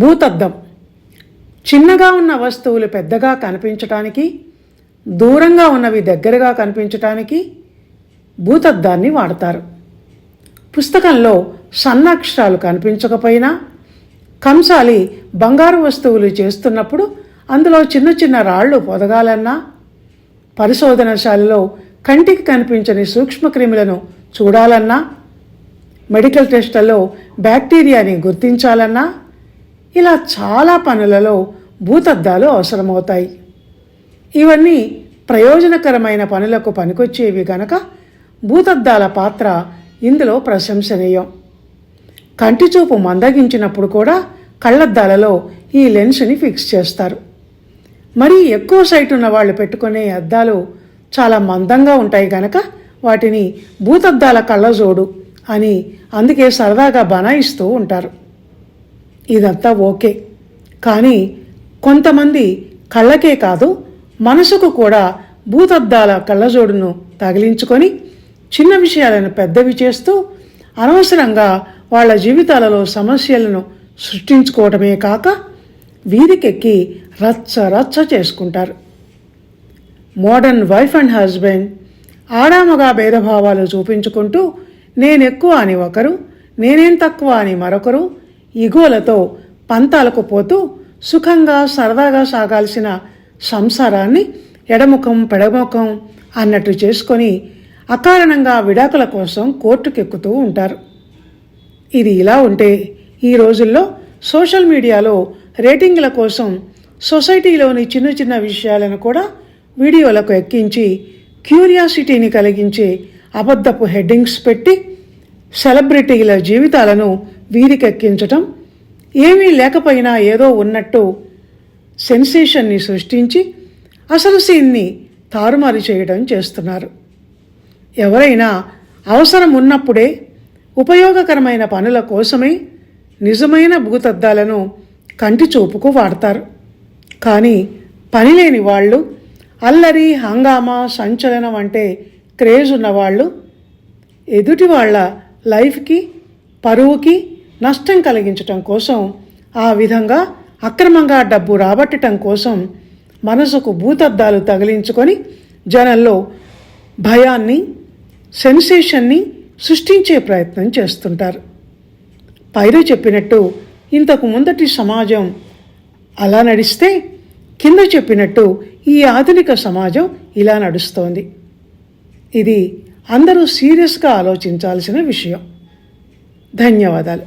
భూతద్దం చిన్నగా ఉన్న వస్తువులు పెద్దగా కనిపించటానికి, దూరంగా ఉన్నవి దగ్గరగా కనిపించటానికి భూతద్దాన్ని వాడతారు. పుస్తకంలో సన్నాక్షరాలు కనిపించకపోయినా కంసాలి బంగారు వస్తువులు చేస్తున్నప్పుడు అందులో చిన్న చిన్న రాళ్ళు పొదగాలన్నా, పరిశోధనశాలలో కంటికి కనిపించని సూక్ష్మక్రిములను చూడాలన్నా, మెడికల్ టెస్టులలో బ్యాక్టీరియాని గుర్తించాలన్నా ఇలా చాలా పనులలో భూతద్దాలు అవసరమవుతాయి. ఇవన్నీ ప్రయోజనకరమైన పనులకు పనికొచ్చేవి గనక భూతద్దాల పాత్ర ఇందులో ప్రశంసనీయం. కంటిచూపు మందగించినప్పుడు కూడా కళ్ళద్దాలలో ఈ లెన్స్ని ఫిక్స్ చేస్తారు. మరీ ఎక్కువ సైట్ ఉన్న వాళ్ళు పెట్టుకునే అద్దాలు చాలా మందంగా ఉంటాయి గనక వాటిని భూతద్దాల కళ్ళజోడు అని అందుకే సరదాగా బనాయిస్తూ ఉంటారు. ఇదంతా ఓకే, కానీ కొంతమంది కళ్ళకే కాదు మనసుకు కూడా భూతద్దాల కళ్ళజోడును తగిలించుకొని చిన్న విషయాలను పెద్దవి చేస్తూ అనవసరంగా వాళ్ళ జీవితాలలో సమస్యలను సృష్టించుకోవటమే కాక వీధికెక్కి రచ్చ రచ్చ చేసుకుంటారు. మోడర్న్ వైఫ్ అండ్ హస్బెండ్ ఆడామగా భేదభావాలు చూపించుకుంటూ నేనెక్కువ అని ఒకరు, నేనేం తక్కువ అని మరొకరు ఇగోలతో పంతాలకు పోతూ సుఖంగా సరదాగా సాగాల్సిన సంసారాన్ని ఎడముఖం పెడముఖం అన్నట్టు చేసుకొని అకారణంగా విడాకుల కోసం కోర్టుకెక్కుతూ ఉంటారు. ఇది ఇలా ఉంటే ఈ రోజుల్లో సోషల్ మీడియాలో రేటింగ్ల కోసం సొసైటీలోని చిన్న చిన్న విషయాలను కూడా వీడియోలకు ఎక్కించి క్యూరియాసిటీని కలిగించే అబద్ధపు హెడ్డింగ్స్ పెట్టి సెలబ్రిటీల జీవితాలను వీరికెక్కించటం, ఏమీ లేకపోయినా ఏదో ఉన్నట్టు సెన్సేషన్ని సృష్టించి అసలు సీన్ని తారుమారు చేయడం చేస్తున్నారు. ఎవరైనా అవసరం ఉన్నప్పుడే ఉపయోగకరమైన పనుల కోసమే నిజమైన భూతద్దాలను కంటి చూపుకు వాడతారు. కానీ పనిలేని వాళ్ళు, అల్లరి హంగామా సంచలనం అంటే క్రేజ్ ఉన్నవాళ్ళు ఎదుటి వాళ్ళ లైఫ్కి పరువుకి నష్టం కలిగించటం కోసం, ఆ విధంగా అక్రమంగా డబ్బు రాబట్టడం కోసం మనసుకు భూతద్దాలు తగిలించుకొని జనంలో భయాన్ని, సెన్సేషన్ని సృష్టించే ప్రయత్నం చేస్తుంటారు. పైరు చెప్పినట్టు ఇంతకు ముందటి సమాజం అలా నడిస్తే కింద చెప్పినట్టు ఈ ఆధునిక సమాజం ఇలా నడుస్తోంది. ఇది అందరూ సీరియస్గా ఆలోచించాల్సిన విషయం. ధన్యవాదాలు.